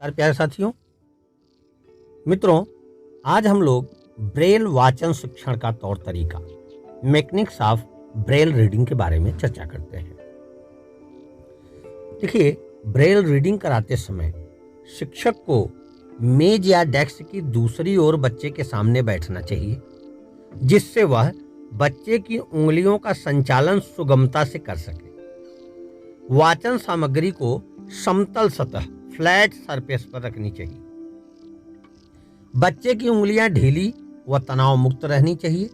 प्यारे साथियों, मित्रों, आज हम लोग ब्रेल वाचन शिक्षण का तौर तरीका, मैकेनिक्स ऑफ ब्रेल रीडिंग के बारे में चर्चा करते हैं। देखिए, ब्रेल रीडिंग कराते समय शिक्षक को मेज या डेस्क की दूसरी ओर बच्चे के सामने बैठना चाहिए, जिससे वह बच्चे की उंगलियों का संचालन सुगमता से कर सके। वाचन सामग्री को समतल सतह फ्लैट सरफेस पर रखनी चाहिए। बच्चे की उंगलियां ढीली व तनाव मुक्त रहनी चाहिए।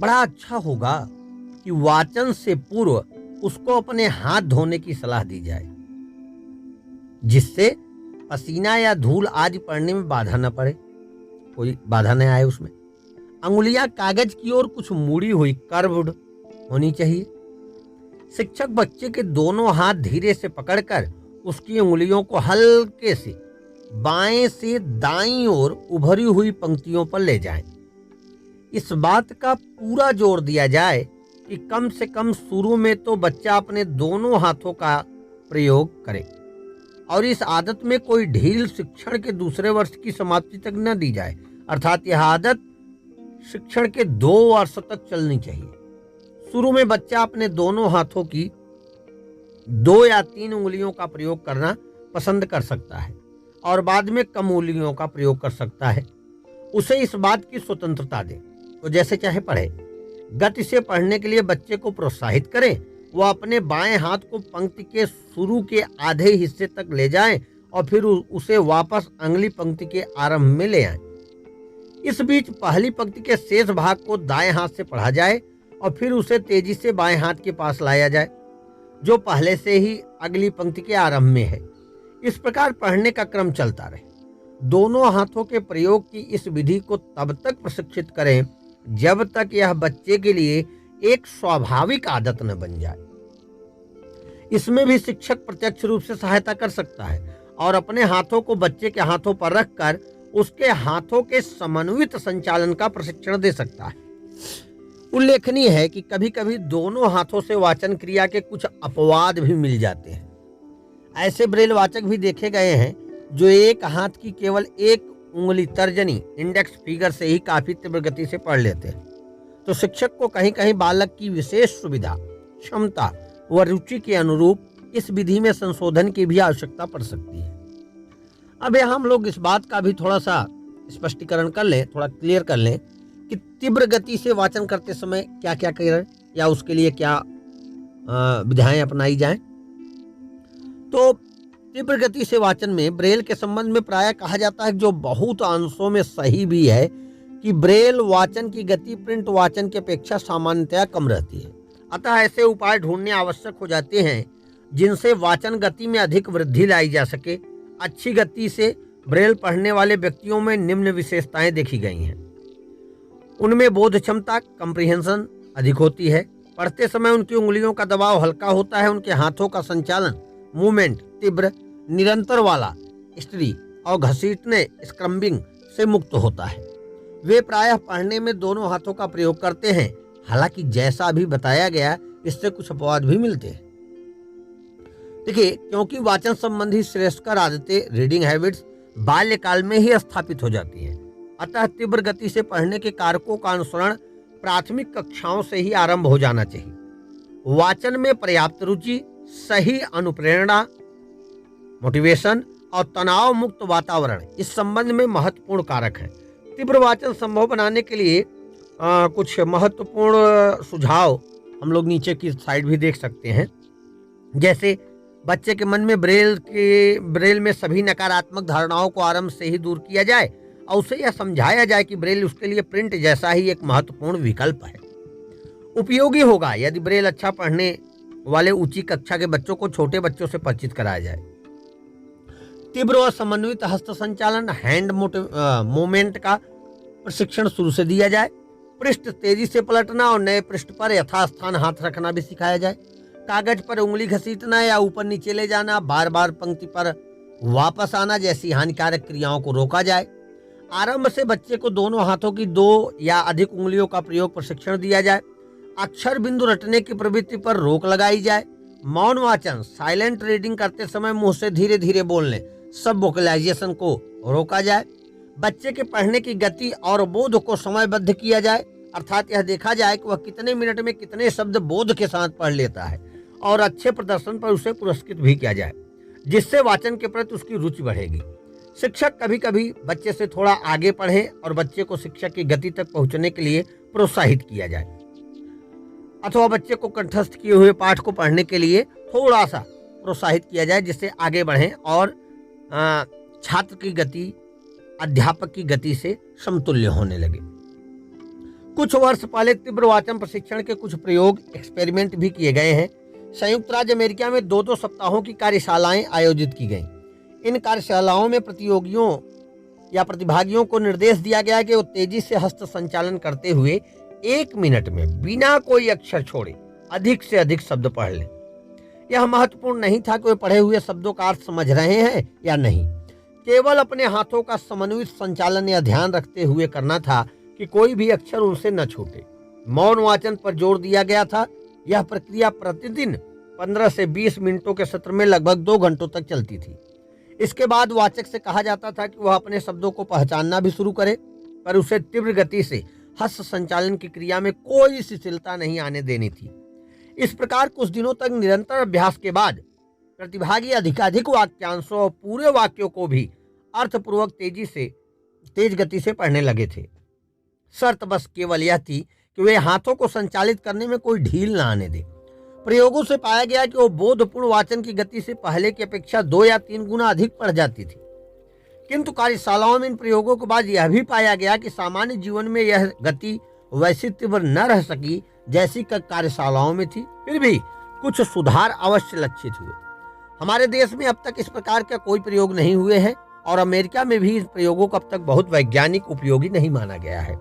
बड़ा अच्छा होगा कि वाचन से पूर्व उसको अपने हाथ धोने की सलाह दी जाए, जिससे पसीना या धूल आदि पड़ने में बाधा न पड़े, कोई बाधा न आए उसमें। अंगुलियां कागज की ओर कुछ मुड़ी हुई कर्व्ड होनी चाहिए। शिक्षक बच्चे के दोनों हाथ धीरे से पकड़कर उसकी उंगलियों को हल्के से बाएं से दाईं ओर उभरी हुई पंक्तियों पर ले जाएं। इस बात का पूरा जोर दिया जाए कि कम से कम शुरू में तो बच्चा अपने दोनों हाथों का प्रयोग करे और इस आदत में कोई ढील शिक्षण के दूसरे वर्ष की समाप्ति तक न दी जाए, अर्थात यह आदत शिक्षण के 2 वर्ष तक चलनी चाहिए। शुरू में बच्चा अपने दोनों हाथों की 2 या 3 उंगलियों का प्रयोग करना पसंद कर सकता है और बाद में कम उंगलियों का प्रयोग कर सकता है। उसे इस बात की स्वतंत्रता दें, तो जैसे चाहे पढ़े। गति से पढ़ने के लिए बच्चे को प्रोत्साहित करें। वह अपने बाएं हाथ को पंक्ति के शुरू के आधे हिस्से तक ले जाएं और फिर उसे वापस अगली पंक्ति के आरंभ में ले आएं। इस बीच पहली पंक्ति के शेष भाग को दाएं हाथ से पढ़ा जाए और फिर उसे तेजी से बाएं हाथ के पास लाया जाए, जो पहले से ही अगली पंक्ति के आरंभ में है। इस प्रकार पढ़ने का क्रम चलता रहे। दोनों हाथों के प्रयोग की इस विधि को तब तक प्रशिक्षित करें जब तक यह बच्चे के लिए एक स्वाभाविक आदत न बन जाए। इसमें भी शिक्षक प्रत्यक्ष रूप से सहायता कर सकता है और अपने हाथों को बच्चे के हाथों पर रखकर उसके हाथों के समन्वित संचालन का प्रशिक्षण दे सकता है। उल्लेखनीय है कि कभी कभी दोनों हाथों से वाचन क्रिया के कुछ अपवाद भी मिल जाते हैं। ऐसे ब्रेल वाचक भी देखे गए हैं जो एक हाथ की केवल एक उंगली तर्जनी इंडेक्स फिंगर से ही काफी तीव्र गति से पढ़ लेते हैं। तो शिक्षक को कहीं कहीं बालक की विशेष सुविधा, क्षमता व रुचि के अनुरूप इस विधि में संशोधन की भी आवश्यकता पड़ सकती है। अब यहाँ हम लोग इस बात का भी थोड़ा सा स्पष्टीकरण कर लें, थोड़ा क्लियर कर लें कि तीव्र गति से वाचन करते समय क्या क्या करें या उसके लिए क्या विधाएं अपनाई जाएं। तो तीव्र गति से वाचन में ब्रेल के संबंध में प्रायः कहा जाता है, जो बहुत अंशों में सही भी है, कि ब्रेल वाचन की गति प्रिंट वाचन की अपेक्षा सामान्यतया कम रहती है। अतः ऐसे उपाय ढूंढने आवश्यक हो जाते हैं जिनसे वाचन गति में अधिक वृद्धि लाई जा सके। अच्छी गति से ब्रेल पढ़ने वाले व्यक्तियों में निम्न विशेषताएं देखी गई हैं। उनमें बोध क्षमता, कंप्रीहेंशन अधिक होती है। पढ़ते समय उनकी उंगलियों का दबाव हल्का होता है। उनके हाथों का संचालन, मूवमेंट तीव्र, निरंतर वाला, स्त्री और घसीटने, स्क्रम्बिंग से मुक्त होता है। वे प्रायः पढ़ने में दोनों हाथों का प्रयोग करते हैं। हालांकि जैसा अभी बताया गया, इससे कुछ अपवाद भी मिलते हैं। देखिए, क्योंकि वाचन संबंधी श्रेष्ठकर आदतें, रीडिंग हैबिट्स बाल्यकाल में ही स्थापित हो जाती हैं, अतः तीव्र गति से पढ़ने के कारकों का अनुसरण प्राथमिक कक्षाओं से ही आरंभ हो जाना चाहिए। वाचन में पर्याप्त रुचि, सही अनुप्रेरणा, मोटिवेशन और तनाव मुक्त वातावरण इस संबंध में महत्वपूर्ण कारक है। तीव्र वाचन संभव बनाने के लिए कुछ महत्वपूर्ण सुझाव हम लोग नीचे की साइड भी देख सकते हैं। जैसे बच्चे के मन में ब्रेल में सभी नकारात्मक धारणाओं को आरंभ से ही दूर किया जाए और उसे यह समझाया जाए कि ब्रेल उसके लिए प्रिंट जैसा ही एक महत्वपूर्ण विकल्प है। उपयोगी होगा यदि ब्रेल अच्छा पढ़ने वाले ऊंची कक्षा के बच्चों को छोटे बच्चों से परिचित कराया जाए। तीव्र और समन्वित हस्त संचालन, हैंड मूवमेंट का प्रशिक्षण शुरू से दिया जाए। पृष्ठ तेजी से पलटना और नए पृष्ठ पर यथास्थान हाथ रखना भी सिखाया जाए। कागज पर उंगली घसीटना या ऊपर नीचे ले जाना, बार बार पंक्ति पर वापस आना जैसी हानिकारक क्रियाओं को रोका जाए। आरंभ से बच्चे को दोनों हाथों की 2 या अधिक उंगलियों का प्रयोग प्रशिक्षण दिया जाए। अक्षर बिंदु रटने की प्रवृत्ति पर रोक लगाई जाए। मौन वाचन, साइलेंट रीडिंग करते समय मुंह से धीरे धीरे बोलने, सब वोकलाइजेशन को रोका जाए, बच्चे के पढ़ने की गति और बोध को समयबद्ध किया जाए, अर्थात यह देखा जाए कि वह कितने मिनट में कितने शब्द बोध के साथ पढ़ लेता है और अच्छे प्रदर्शन पर उसे पुरस्कृत भी किया जाए, जिससे वाचन के प्रति उसकी रुचि बढ़ेगी। शिक्षक कभी कभी बच्चे से थोड़ा आगे पढ़े और बच्चे को शिक्षक की गति तक पहुंचने के लिए प्रोत्साहित किया जाए, अथवा बच्चे को कंठस्थ किए हुए पाठ को पढ़ने के लिए थोड़ा सा प्रोत्साहित किया जाए, जिससे आगे बढ़ें और छात्र की गति अध्यापक की गति से समतुल्य होने लगे। कुछ वर्ष पहले तीव्र वाचन प्रशिक्षण के कुछ प्रयोग एक्सपेरिमेंट भी किए गए हैं। संयुक्त राज्य अमेरिका में 2-2 सप्ताहों की कार्यशालाएं आयोजित की गईं। इन कार्यशालाओं में प्रतियोगियों या प्रतिभागियों को निर्देश दिया गया कि वो तेजी से हस्त संचालन करते हुए 1 मिनट में बिना कोई अक्षर छोड़े अधिक से अधिक शब्द पढ़ लें। यह महत्वपूर्ण नहीं था कि वे पढ़े हुए शब्दों का अर्थ समझ रहे हैं या नहीं, केवल अपने हाथों का समन्वित संचालन या ध्यान रखते हुए करना था कि कोई भी अक्षर उनसे न छूटे। मौन वाचन पर जोर दिया गया था। यह प्रक्रिया प्रतिदिन 15 से 20 मिनटों के सत्र में लगभग 2 घंटों तक चलती थी। इसके बाद वाचक से कहा जाता था कि वह अपने शब्दों को पहचानना भी शुरू करे, पर उसे तीव्र गति से हस्त संचालन की क्रिया में कोई शिथिलता नहीं आने देनी थी। इस प्रकार कुछ दिनों तक निरंतर अभ्यास के बाद प्रतिभागी अधिकाधिक वाक्यांशों और पूरे वाक्यों को भी अर्थपूर्वक तेज गति से पढ़ने लगे थे। शर्त बस केवल यह थी कि वे हाथों को संचालित करने में कोई ढील न आने दें। प्रयोगों से पाया गया कि वो बोधपूर्ण वाचन की गति से पहले की अपेक्षा 2 या 3 गुना अधिक पढ़ जाती थी। किंतु कार्यशालाओं में इन प्रयोगों के बाद यह भी पाया गया कि सामान्य जीवन में यह गति वैसी तीव्र न रह सकी जैसी कार्यशालाओं में थी। फिर भी कुछ सुधार अवश्य लक्षित हुए। हमारे देश में अब तक इस प्रकार का कोई प्रयोग नहीं हुए हैं और अमेरिका में भी इस प्रयोगों को अब तक बहुत वैज्ञानिक उपयोगी नहीं माना गया है।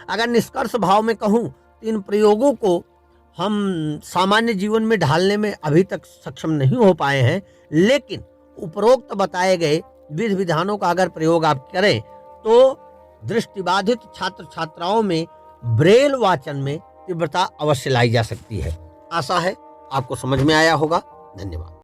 अगर निष्कर्ष भाव में कहूँ तो इन प्रयोगों को हम सामान्य जीवन में ढालने में अभी तक सक्षम नहीं हो पाए हैं, लेकिन उपरोक्त बताए गए विधि विधानों का अगर प्रयोग आप करें तो दृष्टिबाधित छात्र छात्राओं में ब्रेल वाचन में तीव्रता अवश्य लाई जा सकती है। आशा है आपको समझ में आया होगा। धन्यवाद।